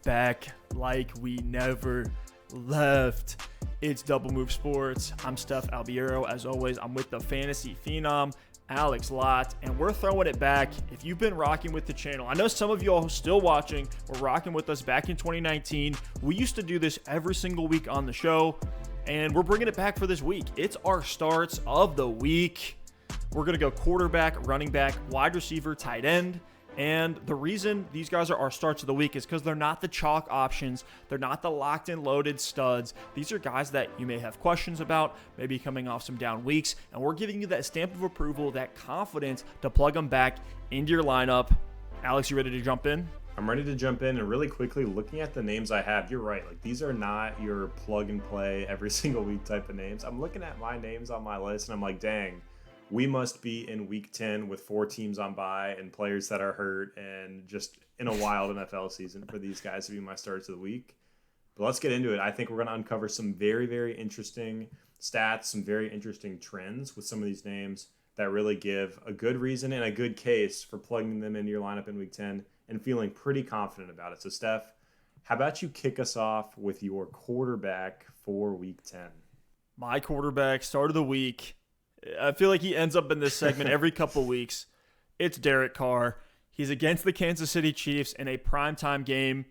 back like we never left. It's Double Move Sports. I'm Stef Albiero. As always, I'm with the fantasy phenom, Alex Lott, and we're throwing it back. If you've been rocking with the channel, I know some of y'all still watching were rocking with us back in 2019. We used to do this every single week on the show, and we're bringing it back for this week. It's our starts of the week. We're going to go quarterback, running back, wide receiver, tight end. And the reason these guys are our starts of the week is because they're not the chalk options. They're not the locked and loaded studs. These are guys that you may have questions about, maybe coming off some down weeks. And we're giving you that stamp of approval, that confidence to plug them back into your lineup. Alex, you ready to jump in? I'm ready to jump in, and really quickly, looking at the names I have, you're right. Like, these are not your plug and play every single week type of names. I'm looking at my names on my list, and I'm like, dang. We must be in week 10 with 4 teams on bye and players that are hurt and just in a wild NFL season for these guys to be my starts of the week. But let's get into it. I think we're going to uncover some very, very interesting stats, some very interesting trends with some of these names that really give a good reason and a good case for plugging them into your lineup in week 10 and feeling pretty confident about it. So, Steph, how about you kick us off with your quarterback for week 10? My quarterback, start of the week. I feel like he ends up in this segment every couple weeks. It's Derek Carr. He's against the Kansas City Chiefs in a primetime game,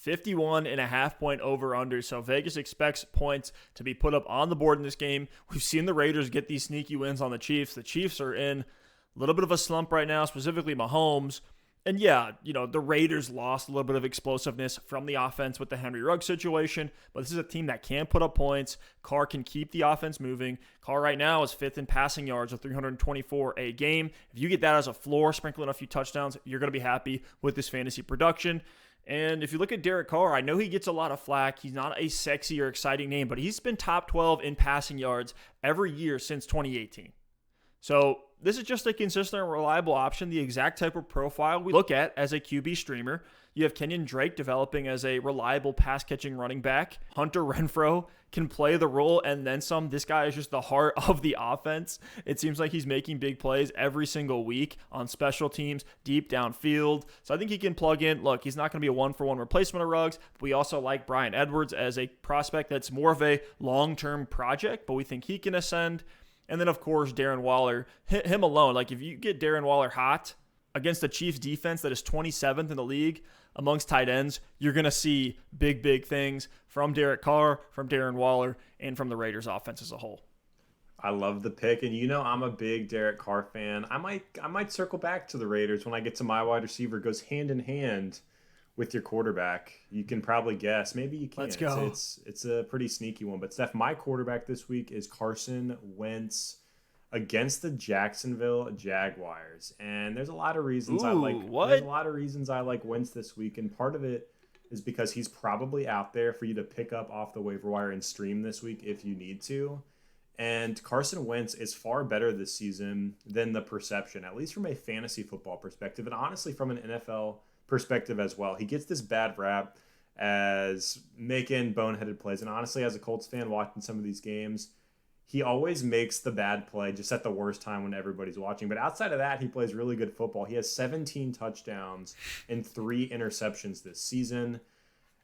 51.5 point over-under. So Vegas expects points to be put up on the board in this game. We've seen the Raiders get these sneaky wins on the Chiefs. The Chiefs are in a little bit of a slump right now, specifically Mahomes. And yeah, the Raiders lost a little bit of explosiveness from the offense with the Henry Ruggs situation, but this is a team that can put up points. Carr can keep the offense moving. Carr right now is 5th in passing yards with 324 a game. If you get that as a floor, sprinkling a few touchdowns, you're going to be happy with this fantasy production. And if you look at Derek Carr, I know he gets a lot of flack. He's not a sexy or exciting name, but he's been top 12 in passing yards every year since 2018. So this is just a consistent and reliable option, the exact type of profile we look at as a QB streamer. You have Kenyon Drake developing as a reliable pass-catching running back. Hunter Renfrow can play the role and then some. This guy is just the heart of the offense. It seems like he's making big plays every single week on special teams, deep downfield. So I think he can plug in. Look, he's not going to be a one-for-one replacement of Ruggs, but we also like Bryan Edwards as a prospect that's more of a long-term project, but we think he can ascend. And then, of course, Darren Waller, him alone. Like, if you get Darren Waller hot against the Chiefs defense that is 27th in the league amongst tight ends, you're going to see big, big things from Derek Carr, from Darren Waller, and from the Raiders offense as a whole. I love the pick, and I'm a big Derek Carr fan. I might circle back to the Raiders when I get to my wide receiver. It goes hand in hand with your quarterback. You can probably guess. Maybe you can't. Let's go. It's a pretty sneaky one. But, Steph, my quarterback this week is Carson Wentz against the Jacksonville Jaguars. And there's a lot of reasons There's a lot of reasons I like Wentz this week, and part of it is because he's probably out there for you to pick up off the waiver wire and stream this week if you need to. And Carson Wentz is far better this season than the perception, at least from a fantasy football perspective, and honestly from an NFL perspective as well. He gets this bad rap as making boneheaded plays, and honestly, as a Colts fan watching some of these games, he always makes the bad play just at the worst time when everybody's watching. But outside of that, he plays really good football. He has 17 touchdowns and 3 interceptions this season.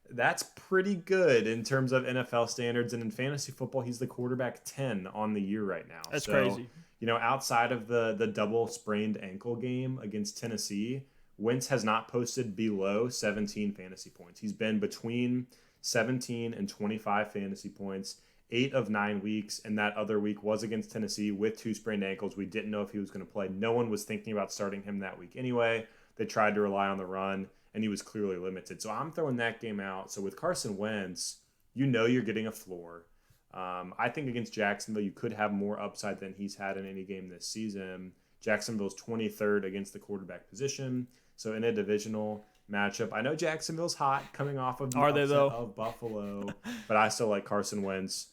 That's pretty good in terms of NFL standards, and in fantasy football, he's the quarterback 10 on the year right now. That's crazy. Outside of the double sprained ankle game against Tennessee, Wentz has not posted below 17 fantasy points. He's been between 17 and 25 fantasy points 8 of 9 weeks, and that other week was against Tennessee with 2 sprained ankles. We didn't know if he was going to play. No one was thinking about starting him that week anyway. They tried to rely on the run, and he was clearly limited. So I'm throwing that game out. So with Carson Wentz, you're getting a floor. I think against Jacksonville, you could have more upside than he's had in any game this season. Jacksonville's 23rd against the quarterback position. So in a divisional matchup, I know Jacksonville's hot coming off of the upset of Buffalo, but I still like Carson Wentz.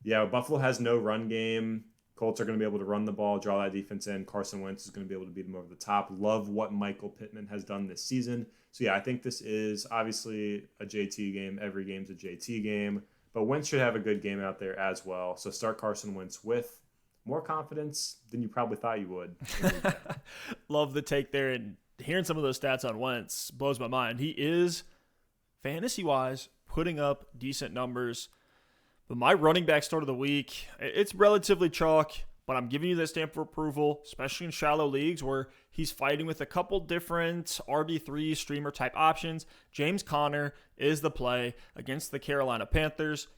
Yeah, Buffalo has no run game. Colts are going to be able to run the ball, draw that defense in. Carson Wentz is going to be able to beat them over the top. Love what Michael Pittman has done this season. So, yeah, I think this is obviously a JT game. Every game's a JT game. But Wentz should have a good game out there as well. So start Carson Wentz with more confidence than you probably thought you would. Love the take there. And hearing some of those stats on Wentz blows my mind. He is fantasy-wise, putting up decent numbers. But my running back start of the week, it's relatively chalk, but I'm giving you that stamp of approval, especially in shallow leagues where he's fighting with a couple different RB3 streamer type options. James Conner is the play against the Carolina Panthers.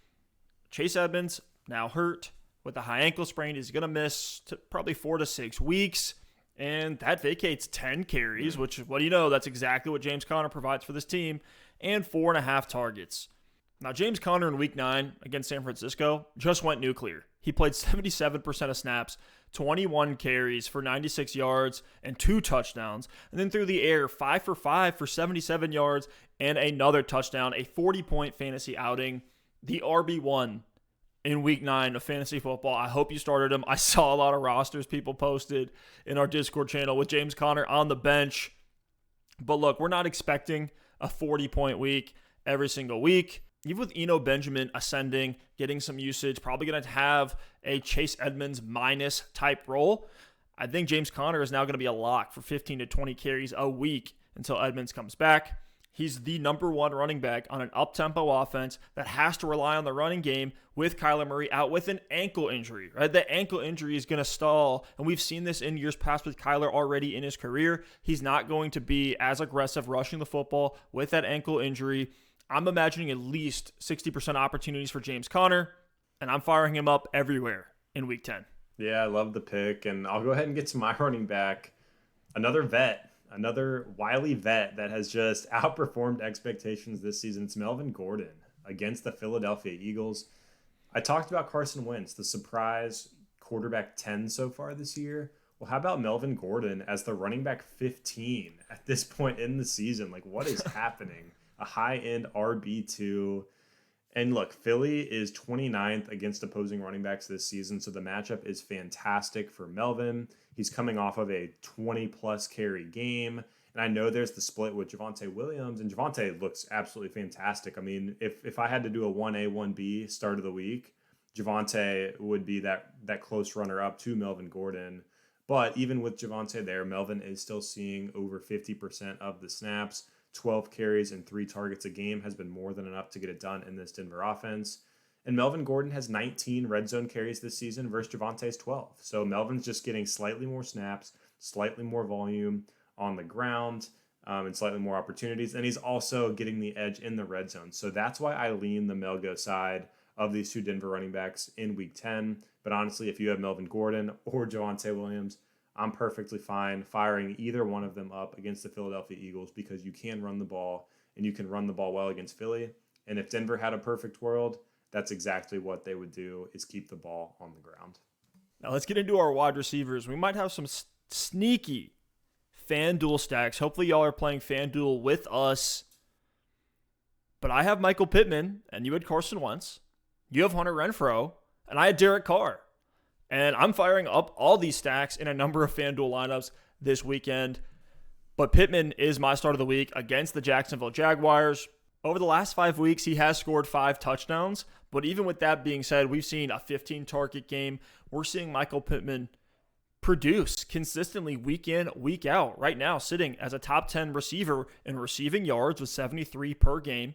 Chase Edmonds, now hurt with a high ankle sprain, is going to miss probably 4 to 6 weeks. And that vacates 10 carries, which, what do you know? That's exactly what James Conner provides for this team, and 4.5 targets. Now, James Conner in Week 9 against San Francisco just went nuclear. He played 77% of snaps, 21 carries for 96 yards and 2 touchdowns. And then through the air, 5 for 5 for 77 yards and another touchdown, a 40-point fantasy outing. The RB1 in Week 9 of fantasy football. I hope you started him. I saw a lot of rosters people posted in our Discord channel with James Conner on the bench. But look, we're not expecting a 40-point week every single week. Even with Eno Benjamin ascending, getting some usage, probably going to have a Chase Edmonds minus type role, I think James Conner is now going to be a lock for 15 to 20 carries a week until Edmonds comes back. He's the number one running back on an up-tempo offense that has to rely on the running game with Kyler Murray out with an ankle injury, right? The ankle injury is going to stall, and we've seen this in years past with Kyler already in his career. He's not going to be as aggressive rushing the football with that ankle injury. I'm imagining at least 60% opportunities for James Conner, and I'm firing him up everywhere in Week 10. Yeah, I love the pick, and I'll go ahead and get to my running back. Another vet. Another wily vet that has just outperformed expectations this season. It's Melvin Gordon against the Philadelphia Eagles. I talked about Carson Wentz, the surprise quarterback 10 so far this year. Well, how about Melvin Gordon as the running back 15 at this point in the season? Like, what is happening? A high-end RB2. And look, Philly is 29th against opposing running backs this season, so the matchup is fantastic for Melvin. He's coming off of a 20-plus carry game, and I know there's the split with Javonte Williams, and Javonte looks absolutely fantastic. I mean, if I had to do a 1A, 1B start of the week, Javonte would be that close runner-up to Melvin Gordon. But even with Javonte there, Melvin is still seeing over 50% of the snaps. 12 carries and 3 targets a game has been more than enough to get it done in this Denver offense. And Melvin Gordon has 19 red zone carries this season versus Javonte's 12. So Melvin's just getting slightly more snaps, slightly more volume on the ground, and slightly more opportunities. And he's also getting the edge in the red zone. So that's why I lean the Melgo side of these two Denver running backs in Week 10. But honestly, if you have Melvin Gordon or Javonte Williams, I'm perfectly fine firing either one of them up against the Philadelphia Eagles because you can run the ball, and you can run the ball well against Philly. And if Denver had a perfect world, that's exactly what they would do, is keep the ball on the ground. Now let's get into our wide receivers. We might have some sneaky FanDuel stacks. Hopefully y'all are playing FanDuel with us. But I have Michael Pittman, and you had Carson Wentz. You have Hunter Renfrow, and I had Derek Carr. And I'm firing up all these stacks in a number of FanDuel lineups this weekend. But Pittman is my start of the week against the Jacksonville Jaguars. Over the last 5 weeks, he has scored 5 touchdowns. But even with that being said, we've seen a 15-target game. We're seeing Michael Pittman produce consistently week in, week out. Right now, sitting as a top 10 receiver in receiving yards with 73 per game.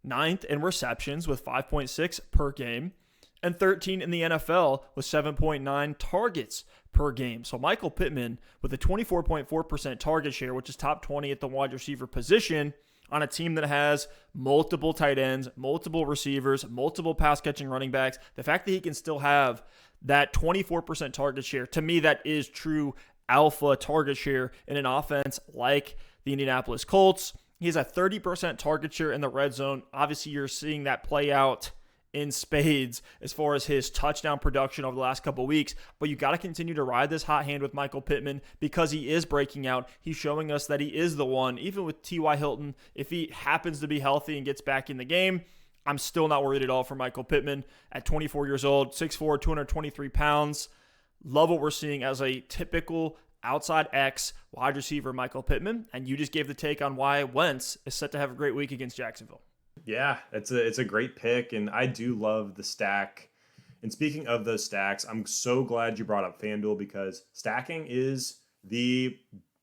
9th in receptions with 5.6 per game. And 13 in the NFL with 7.9 targets per game. So Michael Pittman with a 24.4% target share, which is top 20 at the wide receiver position on a team that has multiple tight ends, multiple receivers, multiple pass-catching running backs. The fact that he can still have that 24% target share, to me, that is true alpha target share in an offense like the Indianapolis Colts. He has a 30% target share in the red zone. Obviously, you're seeing that play out in spades as far as his touchdown production over the last couple of weeks. But you got to continue to ride this hot hand with Michael Pittman because he is breaking out. He's showing us that he is the one. Even with T.Y. Hilton, if he happens to be healthy and gets back in the game, I'm still not worried at all for Michael Pittman at 24 years old, 6'4", 223 pounds. Love what we're seeing as a typical outside X wide receiver, Michael Pittman. And you just gave the take on why Wentz is set to have a great week against Jacksonville. Yeah, it's a great pick, and I do love the stack. And speaking of those stacks, I'm so glad you brought up FanDuel because stacking is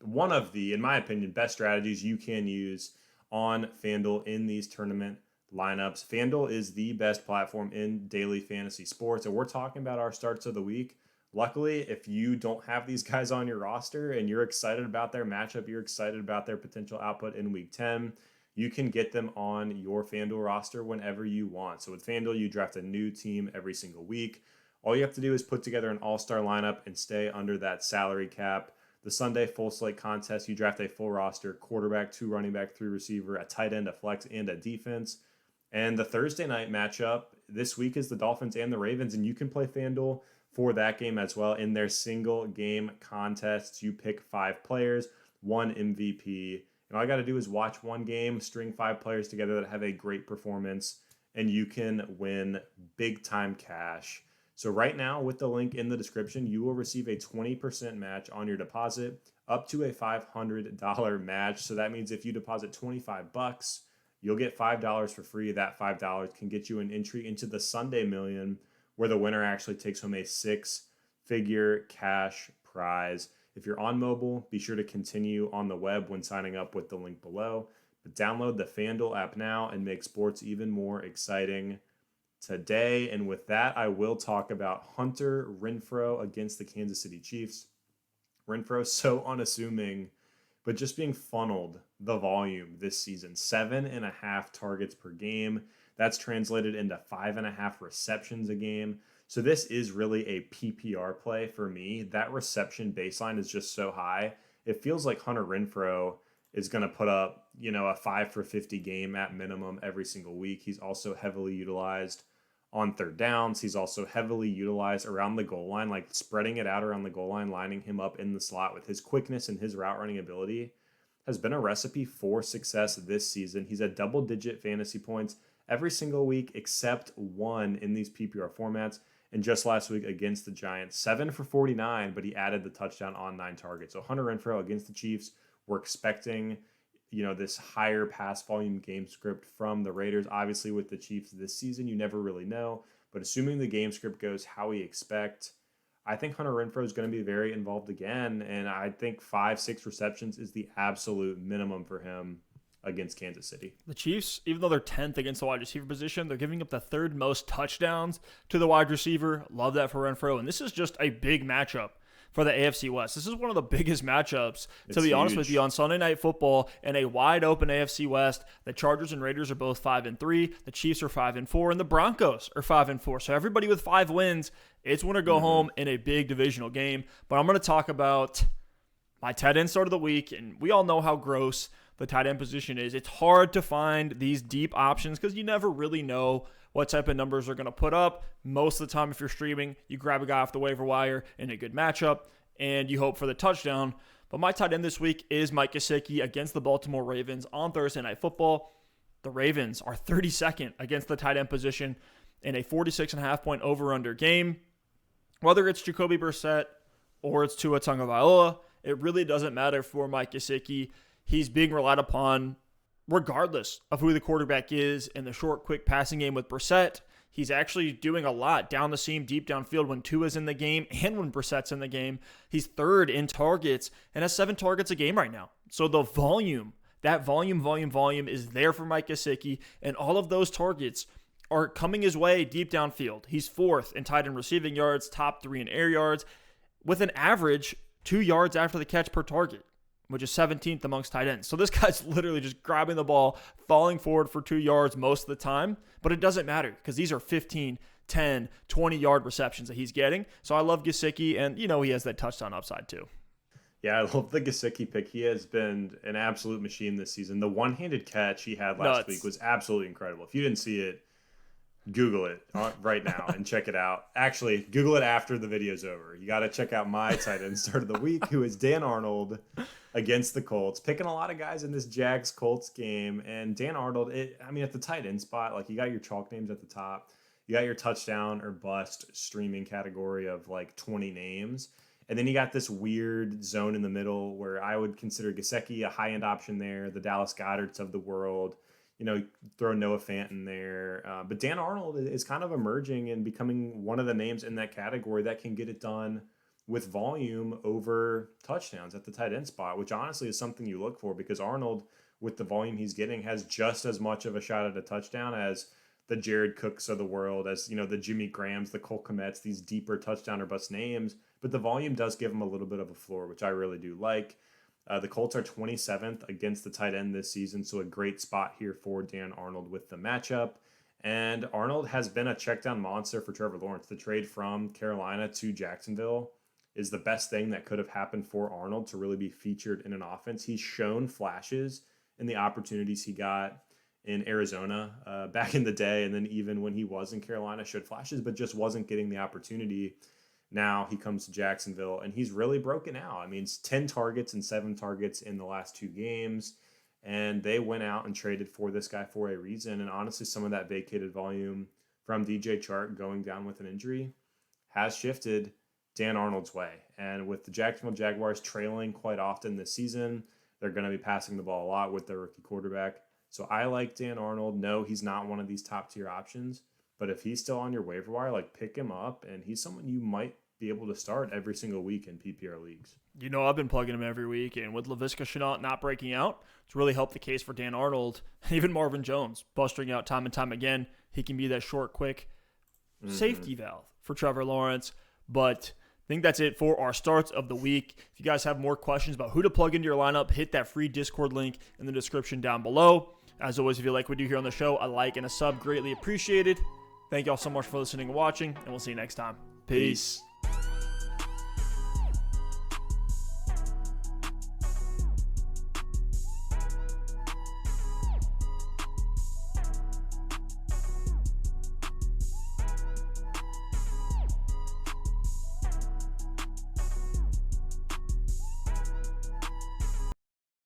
one of the, in my opinion, best strategies you can use on FanDuel in these tournament lineups. FanDuel is the best platform in daily fantasy sports, and we're talking about our starts of the week. Luckily, if you don't have these guys on your roster and you're excited about their matchup, you're excited about their potential output in week 10, you can get them on your FanDuel roster whenever you want. So with FanDuel, you draft a new team every single week. All you have to do is put together an all-star lineup and stay under that salary cap. The Sunday full slate contest, you draft a full roster, quarterback, 2 running back, 3 receiver, a tight end, a flex, and a defense. And the Thursday night matchup this week is the Dolphins and the Ravens, and you can play FanDuel for that game as well. In their single game contests, you pick 5 players, 1 MVP. And all I got to do is watch one game, string 5 players together that have a great performance, and you can win big time cash. So right now, with the link in the description, you will receive a 20% match on your deposit, up to a $500 match. So that means if you deposit $25, you'll get $5 for free. That $5 can get you an entry into the Sunday Million, where the winner actually takes home a 6-figure cash prize. If you're on mobile, be sure to continue on the web when signing up with the link below. But download the FanDuel app now and make sports even more exciting today. And with that, I will talk about Hunter Renfrow against the Kansas City Chiefs. Renfrow, so unassuming, but just being funneled the volume this season. 7.5 targets per game. That's translated into 5.5 receptions a game. So this is really a PPR play for me. That reception baseline is just so high. It feels like Hunter Renfrow is going to put up, a 5 for 50 game at minimum every single week. He's also heavily utilized on third downs. He's also heavily utilized around the goal line, like spreading it out around the goal line, lining him up in the slot with his quickness and his route running ability has been a recipe for success this season. He's at double-digit fantasy points every single week except one in these PPR formats. And just last week against the Giants, 7 for 49, but he added the touchdown on 9 targets. So Hunter Renfrow against the Chiefs, we're expecting, this higher pass volume game script from the Raiders. Obviously with the Chiefs this season, you never really know. But assuming the game script goes how we expect, I think Hunter Renfrow is going to be very involved again. And I think 5-6 receptions is the absolute minimum for him against Kansas City. The Chiefs, even though they're 10th against the wide receiver position, they're giving up the 3rd most touchdowns to the wide receiver. Love that for Renfrow. And this is just a big matchup for the AFC West. This is one of the biggest matchups, to be honest with you, on Sunday Night Football in a wide open AFC West. The Chargers and Raiders are both 5-3. The Chiefs are 5-4, and the Broncos are 5-4. So everybody with 5 wins, it's win or go home in a big divisional game. But I'm going to talk about my tight end start of the week, and we all know how gross the tight end position is. It's hard to find these deep options because you never really know what type of numbers are going to put up. Most of the time, if you're streaming, you grab a guy off the waiver wire in a good matchup, and you hope for the touchdown. But my tight end this week is Mike Gesicki against the Baltimore Ravens on Thursday Night Football. The Ravens are 32nd against the tight end position in a 46.5 point over-under game. Whether it's Jacoby Brissett or it's Tua Tagovailoa, it really doesn't matter for Mike Gesicki. He's being relied upon regardless of who the quarterback is in the short, quick passing game with Brissett. He's actually doing a lot down the seam, deep downfield when Tua's in the game and when Brissett's in the game. He's 3rd in targets and has 7 targets a game right now. So the volume, that volume is there for Mike Gesicki, and all of those targets are coming his way deep downfield. He's 4th in tight end receiving yards, top 3 in air yards, with an average 2 yards after the catch per target, which is 17th amongst tight ends. So this guy's literally just grabbing the ball, falling forward for 2 yards most of the time, but it doesn't matter because these are 15, 10, 20-yard receptions that he's getting. So I love Gesicki, and he has that touchdown upside too. Yeah, I love the Gesicki pick. He has been an absolute machine this season. The one-handed catch he had last week was absolutely incredible. If you didn't see it, Google it right now and check it out. Actually, Google it after the video's over. You got to check out my tight end start of the week, who is Dan Arnold against the Colts. Picking a lot of guys in this Jags-Colts game. And Dan Arnold, at the tight end spot, you got your chalk names at the top. You got your touchdown or bust streaming category of 20 names. And then you got this weird zone in the middle where I would consider Gesicki a high-end option there, the Dallas Goederts of the world. Throw Noah Fant in there. But Dan Arnold is kind of emerging and becoming one of the names in that category that can get it done with volume over touchdowns at the tight end spot, which honestly is something you look for because Arnold with the volume he's getting, has just as much of a shot at a touchdown as the Jared Cooks of the world, as the Jimmy Grahams, the Cole Kmets, these deeper touchdown or bust names. But the volume does give him a little bit of a floor, which I really do like. The Colts are 27th against the tight end this season, so a great spot here for Dan Arnold with the matchup. And Arnold has been a checkdown monster for Trevor Lawrence. The trade from Carolina to Jacksonville is the best thing that could have happened for Arnold to really be featured in an offense. He's shown flashes in the opportunities he got in Arizona back in the day, and then even when he was in Carolina, showed flashes, but just wasn't getting the opportunity. Now he comes to Jacksonville, and he's really broken out. I mean, it's 10 targets and 7 targets in the last 2 games, and they went out and traded for this guy for a reason. And honestly, some of that vacated volume from DJ Chark going down with an injury has shifted Dan Arnold's way. And with the Jacksonville Jaguars trailing quite often this season, they're going to be passing the ball a lot with their rookie quarterback. So I like Dan Arnold. No, he's not one of these top-tier options. But if he's still on your waiver wire, pick him up, and he's someone you might be able to start every single week in PPR leagues. I've been plugging him every week, and with Laviska Shenault not breaking out, it's really helped the case for Dan Arnold. Even Marvin Jones busting out time and time again. He can be that short, quick safety valve for Trevor Lawrence. But I think that's it for our starts of the week. If you guys have more questions about who to plug into your lineup, hit that free Discord link in the description down below. As always, if you like what we do here on the show, a like and a sub greatly appreciated. Thank you all so much for listening and watching, and we'll see you next time. Peace.